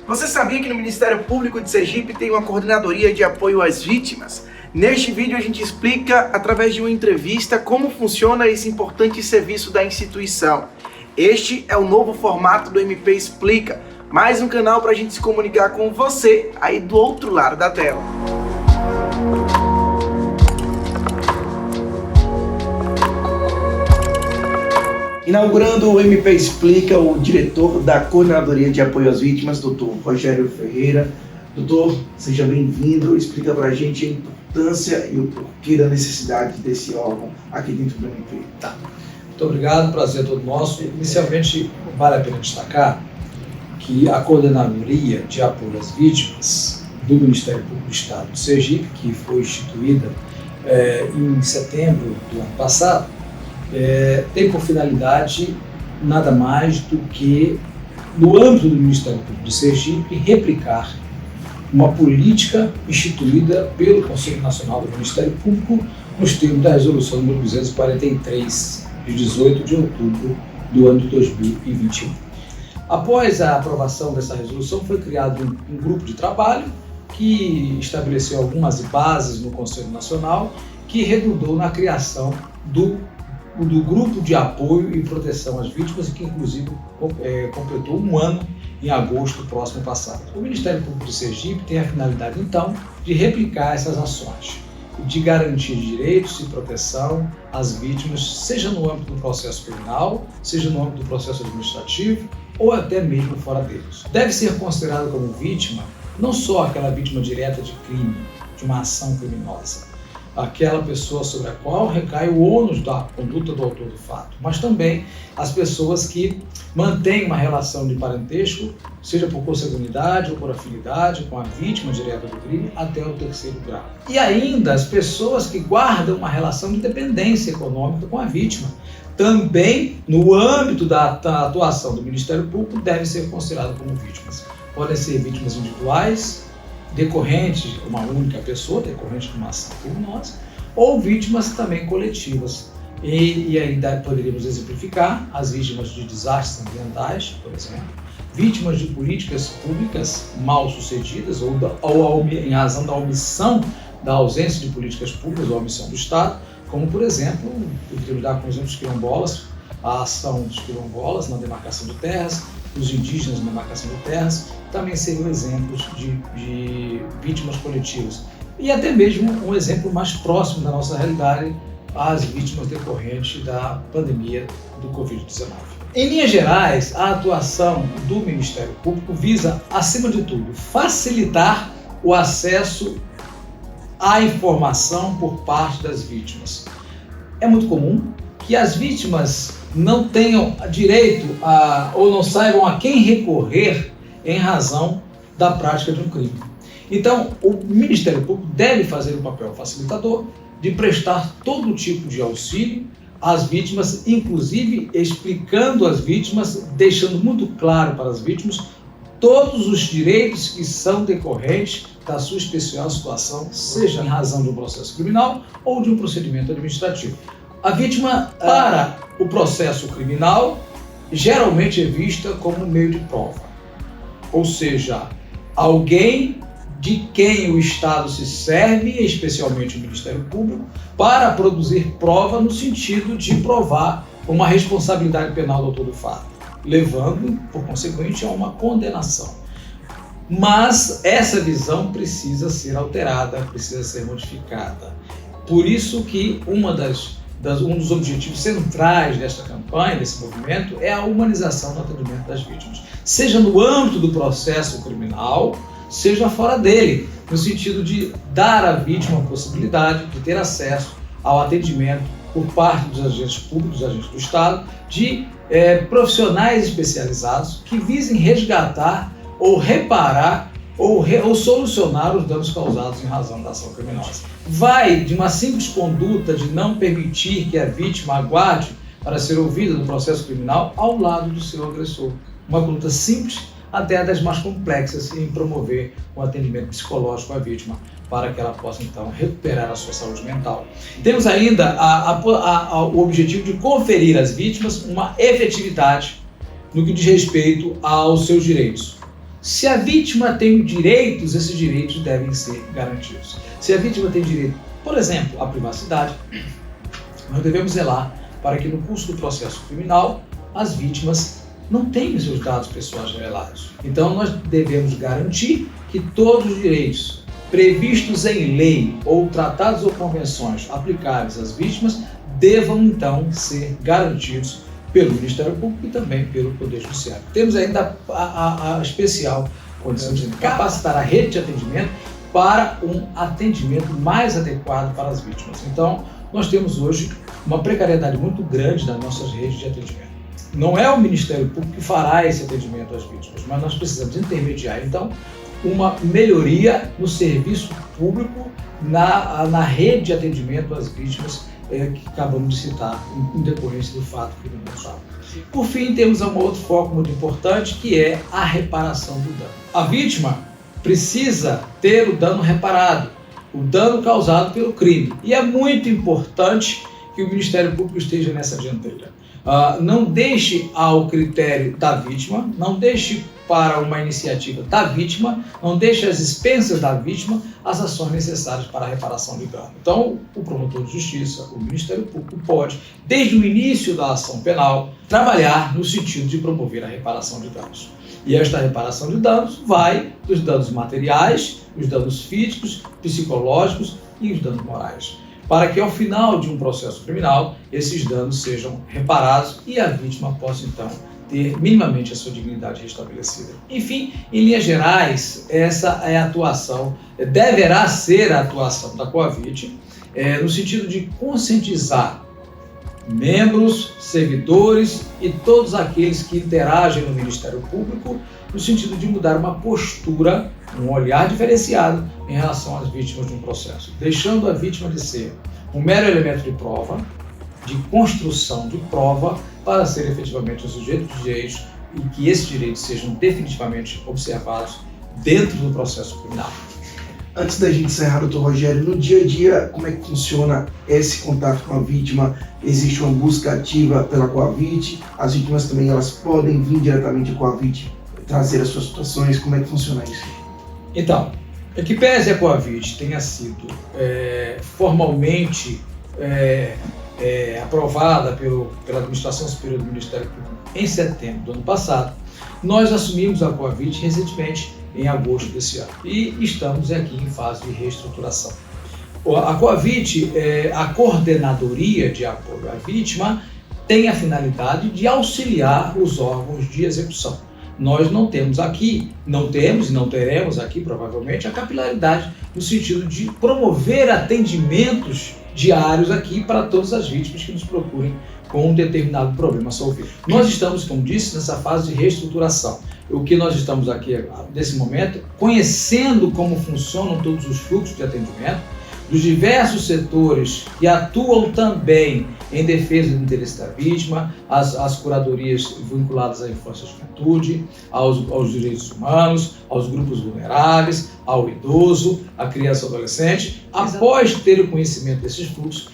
Você sabia que no Ministério Público de Sergipe tem uma coordenadoria de apoio às vítimas? Neste vídeo a gente explica, através de uma entrevista, como funciona esse importante serviço da instituição. Este é o novo formato do MP Explica, mais um canal para a gente se comunicar com você aí do outro lado da tela. Inaugurando o MP Explica, o diretor da Coordenadoria de Apoio às Vítimas, Dr. Rogério Ferreira. Doutor, seja bem-vindo. Explica para a gente a importância e o porquê da necessidade desse órgão aqui dentro do MP. Tá. Muito obrigado, prazer é todo nosso. Inicialmente, vale a pena destacar que a Coordenadoria de Apoio às Vítimas do Ministério Público do Estado do Sergipe, que foi instituída em setembro do ano passado, tem por finalidade nada mais do que, no âmbito do Ministério Público de Sergipe, replicar uma política instituída pelo Conselho Nacional do Ministério Público nos termos da Resolução número 243, de 18 de outubro do ano de 2021. Após a aprovação dessa resolução, foi criado um grupo de trabalho que estabeleceu algumas bases no Conselho Nacional, que redundou na criação do Grupo de Apoio e Proteção às Vítimas, que inclusive completou um ano em agosto próximo passado. O Ministério Público de Sergipe tem a finalidade, então, de replicar essas ações, de garantir direitos e proteção às vítimas, seja no âmbito do processo criminal, seja no âmbito do processo administrativo ou até mesmo fora deles. Deve ser considerado como vítima não só aquela vítima direta de crime, de uma ação criminosa, aquela pessoa sobre a qual recai o ônus da conduta do autor do fato, mas também as pessoas que mantêm uma relação de parentesco, seja por consanguinidade ou por afinidade com a vítima direta do crime, até o terceiro grau. E ainda as pessoas que guardam uma relação de dependência econômica com a vítima, também no âmbito da atuação do Ministério Público, devem ser consideradas como vítimas. Podem ser vítimas individuais, decorrentes de uma única pessoa, decorrente de uma ação criminosa, ou vítimas também coletivas. E ainda poderíamos exemplificar as vítimas de desastres ambientais, por exemplo, vítimas de políticas públicas mal sucedidas ou em razão da omissão, da ausência de políticas públicas ou omissão do Estado, como, por exemplo, podemos dar com exemplos quilombolas, a ação dos quilombolas na demarcação de terras, os indígenas na demarcação de terras, também seriam exemplos de vítimas coletivas. E até mesmo um exemplo mais próximo da nossa realidade, as vítimas decorrentes da pandemia do Covid-19. Em linhas gerais, a atuação do Ministério Público visa, acima de tudo, facilitar o acesso à informação por parte das vítimas. É muito comum que as vítimas não tenham direito ou não saibam a quem recorrer em razão da prática de um crime. Então, o Ministério Público deve fazer o papel facilitador de prestar todo tipo de auxílio às vítimas, inclusive explicando às vítimas, deixando muito claro para as vítimas todos os direitos que são decorrentes da sua especial situação, seja em razão de um processo criminal ou de um procedimento administrativo. A vítima, para o processo criminal, geralmente é vista como meio de prova, ou seja, alguém de quem o Estado se serve, especialmente o Ministério Público, para produzir prova no sentido de provar uma responsabilidade penal do autor do fato, levando, por consequente, a uma condenação. Mas essa visão precisa ser alterada, precisa ser modificada. Por isso que um dos objetivos centrais desta campanha, desse movimento, é a humanização do atendimento das vítimas, seja no âmbito do processo criminal, seja fora dele, no sentido de dar à vítima a possibilidade de ter acesso ao atendimento por parte dos agentes públicos, dos agentes do Estado, de profissionais especializados que visem resgatar ou reparar ou solucionar os danos causados em razão da ação criminosa. Vai de uma simples conduta de não permitir que a vítima aguarde para ser ouvida no processo criminal ao lado do seu agressor. Uma conduta simples até das mais complexas em promover um atendimento psicológico à vítima para que ela possa, então, recuperar a sua saúde mental. Temos ainda o objetivo de conferir às vítimas uma efetividade no que diz respeito aos seus direitos, Se a vítima tem direitos, esses direitos devem ser garantidos. Se a vítima tem direito, por exemplo, à privacidade, nós devemos zelar para que no curso do processo criminal as vítimas não tenham seus dados pessoais revelados. Então nós devemos garantir que todos os direitos previstos em lei ou tratados ou convenções aplicáveis às vítimas devam então ser garantidos pelo Ministério Público e também pelo Poder Judiciário. Temos ainda a especial condição de capacitar a rede de atendimento para um atendimento mais adequado para as vítimas. Então, nós temos hoje uma precariedade muito grande nas nossas redes de atendimento. Não é o Ministério Público que fará esse atendimento às vítimas, mas nós precisamos intermediar, então, uma melhoria no serviço público, na rede de atendimento às vítimas que acabamos de citar, em decorrência do fato que não pensava. Por fim, temos um outro foco muito importante, que é a reparação do dano. A vítima precisa ter o dano reparado, o dano causado pelo crime. E é muito importante que o Ministério Público esteja nessa dianteira. Não deixe ao critério da vítima, não deixe para uma iniciativa da vítima, não deixe às expensas da vítima as ações necessárias para a reparação de dano. Então, o promotor de justiça, o Ministério Público pode, desde o início da ação penal, trabalhar no sentido de promover a reparação de danos. E esta reparação de danos vai dos danos materiais, os danos físicos, psicológicos e os danos morais, para que ao final de um processo criminal esses danos sejam reparados e a vítima possa então ter minimamente a sua dignidade restabelecida. Enfim, em linhas gerais, essa é a atuação, deverá ser a atuação da Coavit, no sentido de conscientizar membros, servidores e todos aqueles que interagem no Ministério Público, no sentido de mudar uma postura, um olhar diferenciado em relação às vítimas de um processo, deixando a vítima de ser um mero elemento de prova, de construção de prova, para ser efetivamente um sujeito de direitos e que esses direitos sejam definitivamente observados dentro do processo criminal. Antes da gente encerrar, doutor Rogério, no dia a dia, como é que funciona esse contato com a vítima? Existe uma busca ativa pela Coavit? As vítimas também elas podem vir diretamente à Coavit trazer as suas situações? Como é que funciona isso? Então, que pese a Coavit tenha sido formalmente aprovada pela Administração Superior do Ministério Público em setembro do ano passado, nós assumimos a Coavit recentemente em agosto desse ano e estamos aqui em fase de reestruturação. A Coavit, a Coordenadoria de Apoio à Vítima, tem a finalidade de auxiliar os órgãos de execução. Nós não temos aqui, não temos e não teremos aqui provavelmente a capilaridade no sentido de promover atendimentos diários aqui para todas as vítimas que nos procurem com um determinado problema a solver. Nós estamos, como disse, nessa fase de reestruturação. O que nós estamos aqui, nesse momento, conhecendo como funcionam todos os fluxos de atendimento, dos diversos setores que atuam também em defesa do interesse da vítima, as curadorias vinculadas à infância e juventude, aos direitos humanos, aos grupos vulneráveis, ao idoso, à criança e adolescente. Após ter o conhecimento desses fluxos,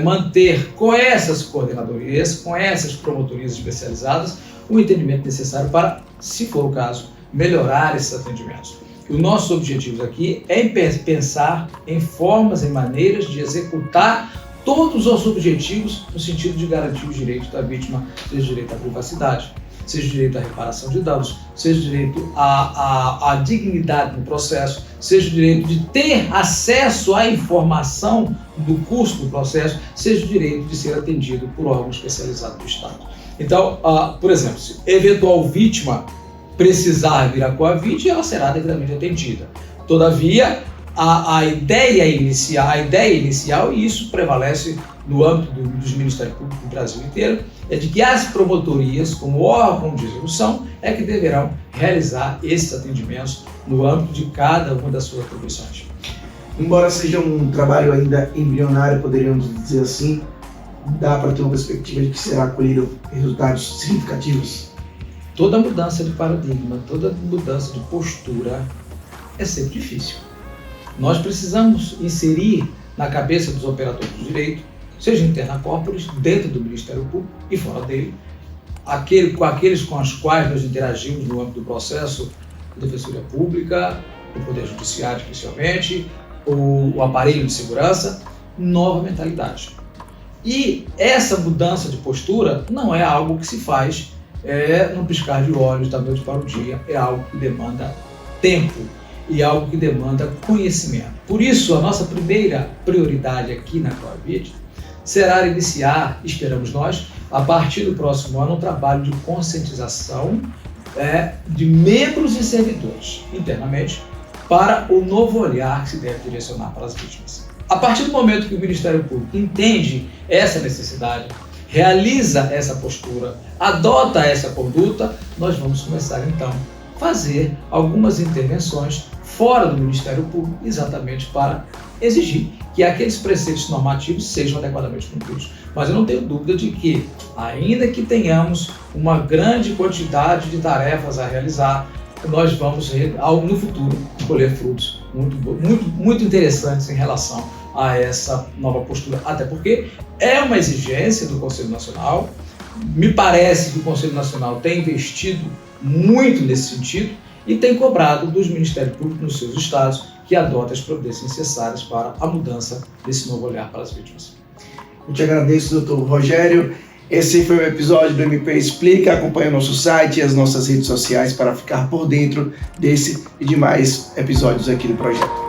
manter com essas coordenadorias, com essas promotorias especializadas, o entendimento necessário para, se for o caso, melhorar esses atendimentos. O nosso objetivo aqui é pensar em formas, em maneiras de executar todos os objetivos no sentido de garantir os direitos da vítima, seja o direito à privacidade, seja o direito à reparação de danos, seja o direito à dignidade no processo, seja o direito de ter acesso à informação do curso do processo, seja o direito de ser atendido por órgão especializado do Estado. Então, por exemplo, se eventual vítima precisar vir à Coavit, ela será devidamente atendida. Todavia, a ideia inicial, e isso prevalece no âmbito dos Ministérios Públicos do Brasil inteiro, é de que as promotorias, como órgão de execução, é que deverão realizar esses atendimentos no âmbito de cada uma das suas atribuições. Embora seja um trabalho ainda embrionário, poderíamos dizer assim, dá para ter uma perspectiva de que será colhido resultados significativos? Toda mudança de paradigma, toda mudança de postura é sempre difícil. Nós precisamos inserir na cabeça dos operadores do direito, seja interna corporis, dentro do Ministério Público e fora dele, com aqueles com os quais nós interagimos no âmbito do processo, a Defensoria Pública, o Poder Judiciário especialmente, o aparelho de segurança, nova mentalidade. E essa mudança de postura não é algo que se faz num piscar de olhos da noite para o dia, é algo que demanda tempo e algo que demanda conhecimento. Por isso, a nossa primeira prioridade aqui na Coavit será iniciar, esperamos nós, a partir do próximo ano, um trabalho de conscientização de membros e servidores internamente para o novo olhar que se deve direcionar para as vítimas. A partir do momento que o Ministério Público entende essa necessidade, realiza essa postura, adota essa conduta, nós vamos começar então a fazer algumas intervenções fora do Ministério Público, exatamente para exigir que aqueles preceitos normativos sejam adequadamente cumpridos. Mas eu não tenho dúvida de que, ainda que tenhamos uma grande quantidade de tarefas a realizar, nós vamos, no futuro, colher frutos muito interessantes em relação a essa nova postura, até porque é uma exigência do Conselho Nacional. Me parece que o Conselho Nacional tem investido muito nesse sentido e tem cobrado dos Ministérios Públicos nos seus estados que adotem as providências necessárias para a mudança desse novo olhar para as vítimas. Eu te agradeço, doutor Rogério. Esse foi o episódio do MP Explica. Acompanhe o nosso site e as nossas redes sociais para ficar por dentro desse e de mais episódios aqui do projeto.